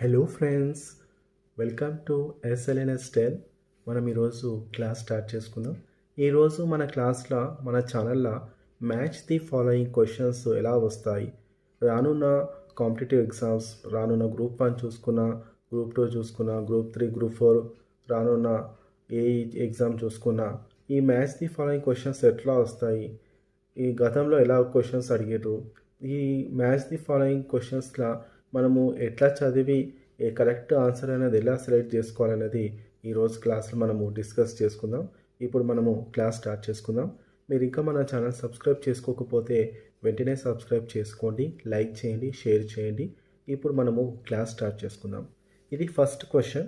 Hello friends, welcome to SLNS tell. మనం ఈరోజు class start చేసుకుందాం. ఈరోజు మన క్లాస్లో మన ఛానల్లో మ్యాచ్ ది ఫాలోయింగ్ క్వశ్చన్స్ ఎలా వస్తాయి, రానున్న కాంపిటేటివ్ ఎగ్జామ్స్, రానున్న గ్రూప్ 1 చూసుకున్నా, గ్రూప్ 2 చూసుకున్నా, గ్రూప్ 3, గ్రూప్ 4, రానున్న ఏ ఎగ్జామ్ చూసుకున్నా ఈ మ్యాచ్ ది ఫాలోయింగ్ క్వశ్చన్స్ ఎట్లా వస్తాయి, ఈ గతంలో ఎలా క్వశ్చన్స్ అడిగారు, ఈ మ్యాచ్ ది ఫాలోయింగ్ క్వశ్చన్స్లో మనము ఎట్లా చదివి ఏ కరెక్ట్ ఆన్సర్ అనేది ఎలా సెలెక్ట్ చేసుకోవాలనేది ఈరోజు క్లాస్లో మనము డిస్కస్ చేసుకుందాం. ఇప్పుడు మనము క్లాస్ స్టార్ట్ చేసుకుందాం. మీరు ఇంకా మన ఛానల్ సబ్స్క్రైబ్ చేసుకోకపోతే వెంటనే సబ్స్క్రైబ్ చేసుకోండి, లైక్ చేయండి, షేర్ చేయండి. ఇప్పుడు మనము క్లాస్ స్టార్ట్ చేసుకుందాం. ఇది first question.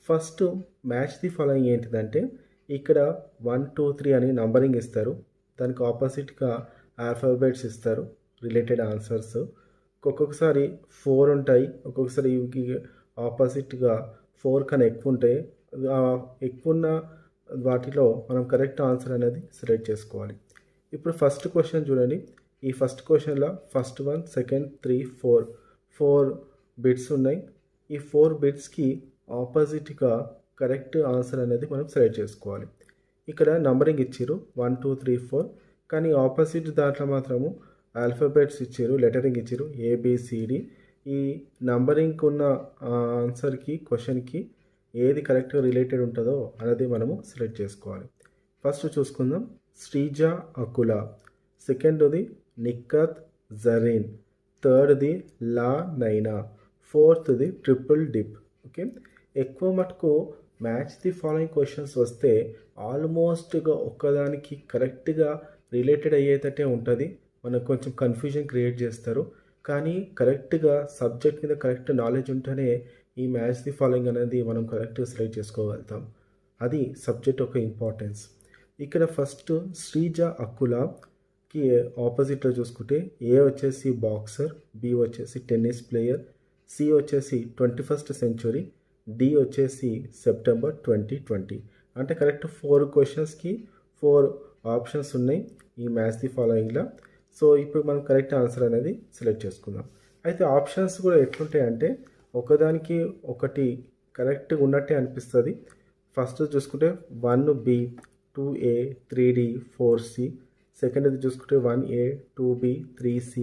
First match the following ఏంటిదంటే, ఇక్కడ 1, 2, 3 అని నంబరింగ్ ఇస్తారు. దానికి ఆపోజిట్గా ఆల్ఫాబెట్స్ ఇస్తారు, రిలేటెడ్ ఆన్సర్స్. ఒక్కొక్కసారి 4 ఉంటాయి, ఒక్కొక్కసారి ఆపోజిట్గా 4 కన్నా ఎక్కువ ఉంటాయి. ఎక్కువ ఉన్న వాటిలో మనం కరెక్ట్ ఆన్సర్ అనేది సెలెక్ట్ చేసుకోవాలి. ఇప్పుడు ఫస్ట్ క్వశ్చన్ చూడండి. ఈ ఫస్ట్ క్వశ్చన్లో ఫస్ట్ 1, సెకండ్ 3, 4 బిట్స్ ఉన్నాయి. ఈ 4 బిట్స్కి ఆపోజిట్గా కరెక్ట్ ఆన్సర్ అనేది మనం సెలెక్ట్ చేసుకోవాలి. ఇక్కడ నంబరింగ్ ఇచ్చారు 1, 2, 3, 4, కానీ ఆపోజిట్ దాంట్లో మాత్రము ఆల్ఫాబెట్స్ ఇచ్చారు, లెటరింగ్ ఇచ్చారు ABCD. ఈ నంబరింగ్ ఉన్న ఆన్సర్కి, క్వశ్చన్కి ఏది కరెక్ట్గా రిలేటెడ్ ఉంటుందో అనేది మనము సెలెక్ట్ చేసుకోవాలి. ఫస్ట్ చూసుకుందాం. శ్రీజ అకుల, సెకండ్ది నిక్కత్ జరీన్, థర్డ్ది లా నైనా, ఫోర్త్ది ట్రిపుల్ డిప్. ఓకే, ఎక్కువ మటుకు మ్యాచ్ ది ఫాలోయింగ్ క్వశ్చన్స్ వస్తే ఆల్మోస్ట్గా ఒక్కదానికి కరెక్ట్గా రిలేటెడ్ అయ్యేటట్టే ఉంటుంది. మనకు కొంచెం కన్ఫ్యూజన్ క్రియేట్ చేస్తారు, కానీ కరెక్ట్గా సబ్జెక్ట్ మీద కరెక్ట్ నాలెడ్జ్ ఉంటేనే ఈ మ్యాచ్ ది ఫాలోయింగ్ అనేది మనం కరెక్ట్గా సెలెక్ట్ చేసుకోగలుగుతాం. అది సబ్జెక్ట్ ఒక ఇంపార్టెన్స్. ఇక్కడ ఫస్ట్ శ్రీజ అకులకి ఆపోజిట్లో చూసుకుంటే ఏ వచ్చేసి బాక్సర్, బి వచ్చేసి టెన్నిస్ ప్లేయర్, సి వచ్చేసి 21st సెంచురీ, డి వచ్చేసి సెప్టెంబర్ 2020. అంటే కరెక్ట్ 4 క్వశ్చన్స్కి 4 ఆప్షన్స్ ఉన్నాయి ఈ మ్యాచ్ ది ఫాలోయింగ్లో. సో ఇప్పుడు మనం కరెక్ట్ ఆన్సర్ అనేది సెలెక్ట్ చేసుకుందాం. అయితే ఆప్షన్స్ కూడా ఎట్లుంటాయంటే ఒకదానికి ఒకటి కరెక్ట్గా ఉన్నట్టే అనిపిస్తుంది. ఫస్ట్ చూసుకుంటే 1B, 2A, 3D, 4C. సెకండ్ది చూసుకుంటే 1A, 2B, 3C,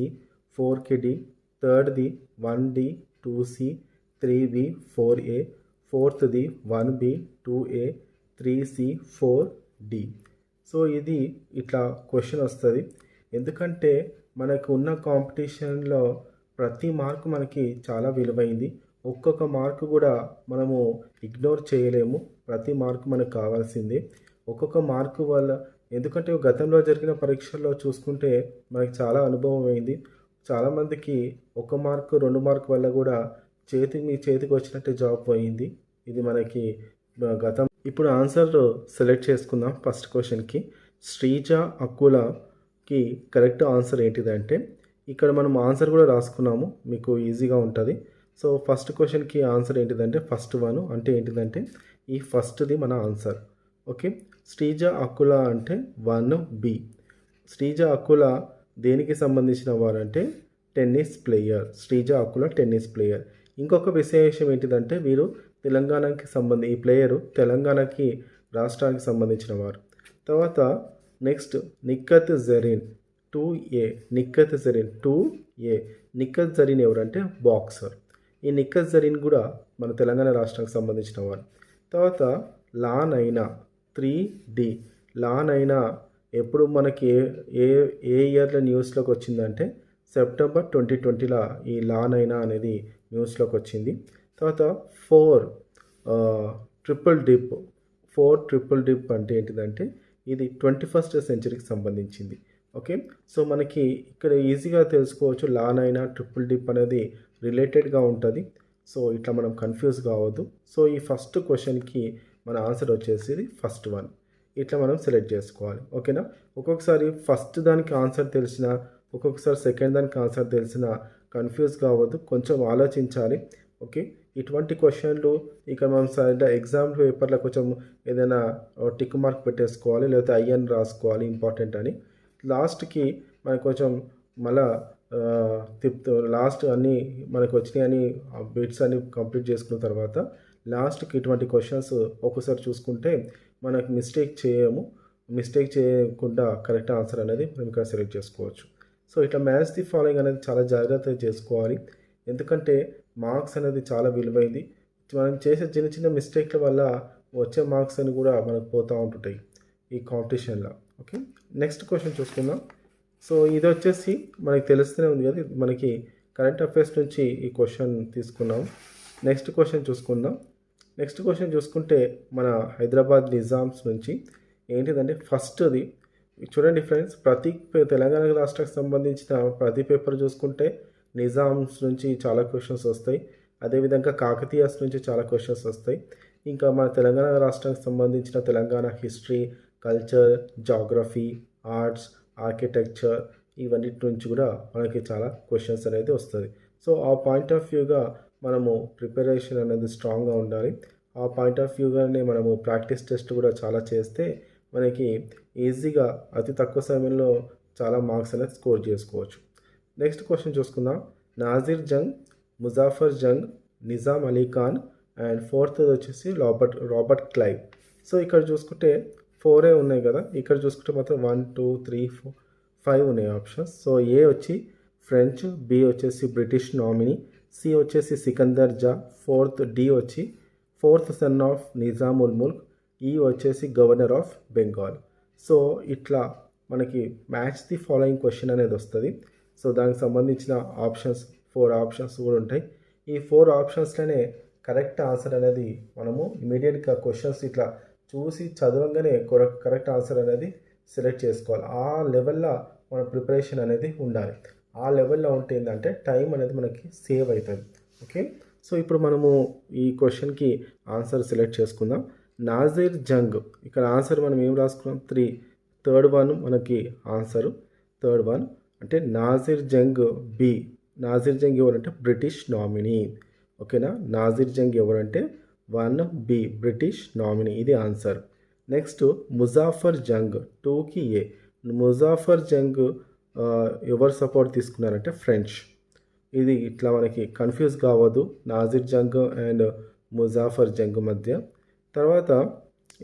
4KD. థర్డ్ది 1D, 2C, 3B, 4A. ఫోర్త్ది 1B, 2A, 3C, 4D. So ఇది ఇట్లా క్వశ్చన్ వస్తుంది. ఎందుకంటే మనకు ఉన్న కాంపిటీషన్లో ప్రతి మార్కు మనకి చాలా విలువైంది. ఒక్కొక్క మార్కు కూడా మనము ఇగ్నోర్ చేయలేము, ప్రతి మార్కు మనకు కావాల్సిందే. ఒక్కొక్క మార్కు వల్ల, ఎందుకంటే గతంలో జరిగిన పరీక్షల్లో చూసుకుంటే మనకి చాలా అనుభవం అయింది. చాలామందికి 1 మార్కు 2 మార్కు వల్ల కూడా చేతికి వచ్చినట్టే జాబ్ పోయింది. ఇది మనకి గతం. ఇప్పుడు ఆన్సర్ సెలెక్ట్ చేసుకుందాం. ఫస్ట్ క్వశ్చన్కి శ్రీజ అకులకి కరెక్ట్ ఆన్సర్ ఏంటిదంటే, ఇక్కడ మనం ఆన్సర్ కూడా రాసుకున్నాము, మీకు ఈజీగా ఉంటుంది. సో ఫస్ట్ క్వశ్చన్కి ఆన్సర్ ఏంటిదంటే ఫస్ట్ 1 అంటే ఏంటిదంటే ఈ ఫస్ట్ది మన ఆన్సర్. ఓకే, శ్రీజ అకుల అంటే 1B. శ్రీజ అకుల దేనికి సంబంధించిన వారంటే tennis player. Sreeja Akula tennis player. ఇంకొక విశేషం ఏంటిదంటే వీరు తెలంగాణకి ఈ ప్లేయరు తెలంగాణకి రాష్ట్రానికి సంబంధించిన వారు. తర్వాత next Nikhat Zareen 2A. Nikhat Zareen 2A. Nikhat Zareen ఎవరంటే బాక్సర్. ఈ నిక్కత్ జరీన్ కూడా మన తెలంగాణ రాష్ట్రానికి సంబంధించిన వారు. తర్వాత లా నైనా 3D. లా నైనా ఎప్పుడు మనకి ఏ ఇయర్లో న్యూస్లోకి వచ్చిందంటే సెప్టెంబర్ 2020లో ఈ లా నైనా అనేది న్యూస్లోకి వచ్చింది. తర్వాత 4 ట్రిపుల్ డిప్. 4 ట్రిపుల్ డిప్ అంటే ఏంటిదంటే ఇది 21st సెంచరీకి సంబంధించింది. ఓకే, సో మనకి ఇక్కడ ఈజీగా తెలుసుకోవచ్చు లా నైనా ట్రిపుల్ డిప్ అనేది రిలేటెడ్గా ఉంటుంది. సో ఇట్లా మనం కన్ఫ్యూజ్ కావద్దు. సో ఈ ఫస్ట్ క్వశ్చన్కి మన ఆన్సర్ వచ్చేసి ఫస్ట్ 1. ఇట్లా మనం సెలెక్ట్ చేసుకోవాలి. ఓకేనా, ఒక్కొక్కసారి ఫస్ట్ దానికి ఆన్సర్ తెలిసిన, ఒక్కొక్కసారి సెకండ్ దానికి ఆన్సర్ తెలిసిన కన్ఫ్యూజ్ కావద్దు, కొంచెం ఆలోచించాలి. ఓకే, ఇటువంటి క్వశ్చన్లు ఇక మనం ఎగ్జామ్ పేపర్లో కొంచెం ఏదైనా టిక్ మార్క్ పెట్టేసుకోవాలి, లేకపోతే IN రాసుకోవాలి ఇంపార్టెంట్ అని. లాస్ట్కి మనకు కొంచెం మళ్ళీ తిప్పుతూ లాస్ట్ అన్నీ మనకు వచ్చినాయి అని బిట్స్ అన్ని కంప్లీట్ చేసుకున్న తర్వాత లాస్ట్కి ఇటువంటి క్వశ్చన్స్ ఒక్కోసారి చూసుకుంటే మనకు మిస్టేక్ చేయకుండా కరెక్ట్ ఆన్సర్ అనేది మనం ఇక్కడ సెలెక్ట్ చేసుకోవచ్చు. సో ఇట్లా మ్యాచ్ ది ఫాలోయింగ్ అనేది చాలా జాగ్రత్తగా చేసుకోవాలి. ఎందుకంటే మార్క్స్ అనేది చాలా విలువైంది. మనం చేసే చిన్న చిన్న మిస్టేక్ల వల్ల వచ్చే మార్క్స్ అని కూడా మనకు పోతూ ఉంటుంటాయి ఈ కాంపిటీషన్లో. ఓకే, నెక్స్ట్ క్వశ్చన్ చూసుకుందాం. సో ఇది వచ్చేసి మనకి తెలుస్తూనే ఉంది కదా, మనకి కరెంట్ అఫైర్స్ నుంచి ఈ క్వశ్చన్ తీసుకున్నాం. నెక్స్ట్ క్వశ్చన్ చూసుకుంటే మన హైదరాబాద్ నిజామ్స్ నుంచి ఏంటిదంటే ఫస్ట్ది చూడండి ఫ్రెండ్స్, తెలంగాణ రాష్ట్రానికి సంబంధించిన ప్రతి పేపర్ చూసుకుంటే నిజామ్స్ నుంచి చాలా క్వశ్చన్స్ వస్తాయి. అదేవిధంగా కాకతీయాస్ నుంచి చాలా క్వశ్చన్స్ వస్తాయి. ఇంకా మన తెలంగాణ రాష్ట్రానికి సంబంధించిన Telangana history, culture, geography, arts, architecture ఇవన్నిటి నుంచి కూడా మనకి చాలా క్వశ్చన్స్ అనేది వస్తుంది. సో ఆ పాయింట్ ఆఫ్ వ్యూగా మనము ప్రిపరేషన్ అనేది స్ట్రాంగ్గా ఉండాలి. ఆ పాయింట్ ఆఫ్ వ్యూగానే మనము ప్రాక్టీస్ టెస్ట్ కూడా చాలా చేస్తే మనకి ఈజీగా అతి తక్కువ సమయంలో చాలా మార్క్స్ అనేది స్కోర్ చేసుకోవచ్చు. నెక్స్ట్ క్వశ్చన్ చూసుకుందాం. నాజిర్ జంగ్, ముజాఫర్ జంగ్, నిజాం అలీ ఖాన్ అండ్ ఫోర్త్ వచ్చేసి రాబర్ట్ క్లైవ్. సో ఇక్కడ చూసుకుంటే 4 ఉన్నాయి కదా, ఇక్కడ చూసుకుంటే మొత్తం 1 2 3 4 5 ఉన్నాయి ఆప్షన్స్. సో ఏ వచ్చి ఫ్రెంచ్, బి వచ్చేసి బ్రిటిష్ నామినీ, సి వచ్చేసి సికందర్ జా, డి వచ్చి fourth son of Nizam ul Mulk, ఈ వచ్చేసి గవర్నర్ ఆఫ్ బెంగాల్. సో ఇట్లా మనకి మ్యాచ్ ది ఫాలోయింగ్ క్వశ్చన్ అనేది వస్తుంది. సో దానికి సంబంధించిన ఆప్షన్స్ 4 ఆప్షన్స్ కూడా ఉంటాయి. ఈ 4 ఆప్షన్స్లోనే కరెక్ట్ ఆన్సర్ అనేది మనము ఇమీడియట్గా క్వశ్చన్స్ ఇట్లా చూసి చదవంగానే కరెక్ట్ ఆన్సర్ అనేది సెలెక్ట్ చేసుకోవాలి. ఆ లెవెల్లో మన ప్రిపరేషన్ అనేది ఉండాలి. ఆ లెవెల్లో ఉంటే ఏంటంటే టైం అనేది మనకి సేవ్ అవుతుంది. ఓకే, సో ఇప్పుడు మనము ఈ క్వశ్చన్కి ఆన్సర్ సెలెక్ట్ చేసుకుందాం. నాజిర్ జంగ్, ఇక్కడ ఆన్సర్ మనం ఏం రాసుకున్నాం, థర్డ్ వన్ మనకి ఆన్సరు. థర్డ్ వన్ అంటే నాజిర్ జంగ్ బి. నాజిర్ జంగ్ ఎవరంటే బ్రిటిష్ నామినీ. ఓకేనా, నాజిర్ జంగ్ ఎవరంటే 1B బ్రిటిష్ నామినీ, ఇది ఆన్సర్. నెక్స్ట్ ముజాఫర్ జంగ్ 2కి ఏ. ముజాఫర్ జంగ్ ఎవరు సపోర్ట్ తీసుకున్నారంటే ఫ్రెంచ్. ఇది ఇట్లా మనకి కన్ఫ్యూజ్ కావద్దు నాజిర్ జంగ్ అండ్ ముజాఫర్ జంగ్ మధ్య. తర్వాత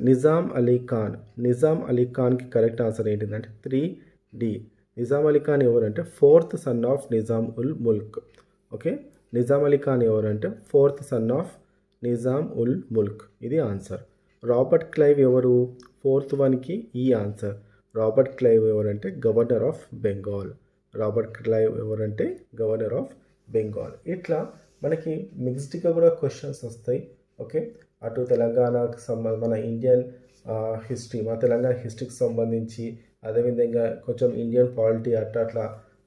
నిజాం అలీ ఖాన్కి కరెక్ట్ ఆన్సర్ ఏంటిదంటే 3D. నిజాం అలీ ఖాన్ ఎవరంటే fourth son of Nizam ul Mulk. Okay, Nizam Ali Khan ఎవరంటే fourth son of Nizam ul Mulk, ఇది ఆన్సర్. రాబర్ట్ క్లైవ్ ఎవరు, ఫోర్త్ వన్కి ఈ ఆన్సర్. రాబర్ట్ క్లైవ్ ఎవరంటే గవర్నర్ ఆఫ్ బెంగాల్. ఇట్లా మనకి మిక్స్డ్గా కూడా క్వశ్చన్స్ వస్తాయి. ఓకే, అటు తెలంగాణకు మన ఇండియన్ హిస్టరీ, మన తెలంగాణ హిస్టరీకి సంబంధించి, అదేవిధంగా కొంచెం ఇండియన్ పాలిటీ అట్లా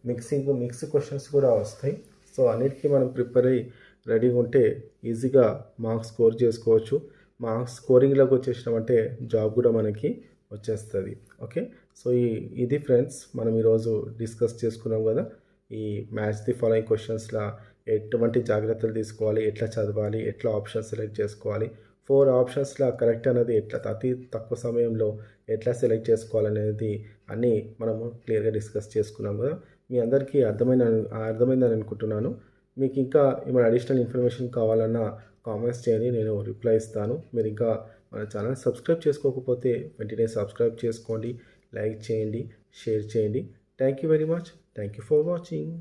మిక్స్ క్వశ్చన్స్ కూడా వస్తాయి. సో అన్నిటికీ మనం ప్రిపేర్ అయ్యి రెడీగా ఉంటే ఈజీగా మార్క్స్ స్కోర్ చేసుకోవచ్చు. మార్క్స్ స్కోరింగ్లోకి వచ్చేసినామంటే జాబ్ కూడా మనకి వచ్చేస్తుంది. ఓకే, సో ఇది ఫ్రెండ్స్ మనం ఈరోజు డిస్కస్ చేసుకున్నాం కదా, ఈ మ్యాచ్ ది ఫాలోయింగ్ క్వశ్చన్స్లో ఎటువంటి జాగ్రత్తలు తీసుకోవాలి, ఎట్లా చదవాలి, ఎట్లా ఆప్షన్స్ సెలెక్ట్ చేసుకోవాలి, 4 ఆప్షన్స్లో కరెక్ట్ అనేది అతి తక్కువ సమయంలో ఎట్లా సెలెక్ట్ చేసుకోవాలనేది అన్నీ మనము క్లియర్గా డిస్కస్ చేసుకున్నాం కదా. మీ అందరికీ అర్థమైందని అనుకుంటున్నాను. మీకు ఇంకా ఏమైనా అడిషనల్ ఇన్ఫర్మేషన్ కావాలన్నా కామెంట్స్ చేయండి, నేను రిప్లై ఇస్తాను. మీరు ఇంకా మన ఛానల్ సబ్స్క్రైబ్ చేసుకోకపోతే వెంటనే సబ్స్క్రైబ్ చేసుకోండి, లైక్ చేయండి, షేర్ చేయండి. Thank you very much. Thank you for watching.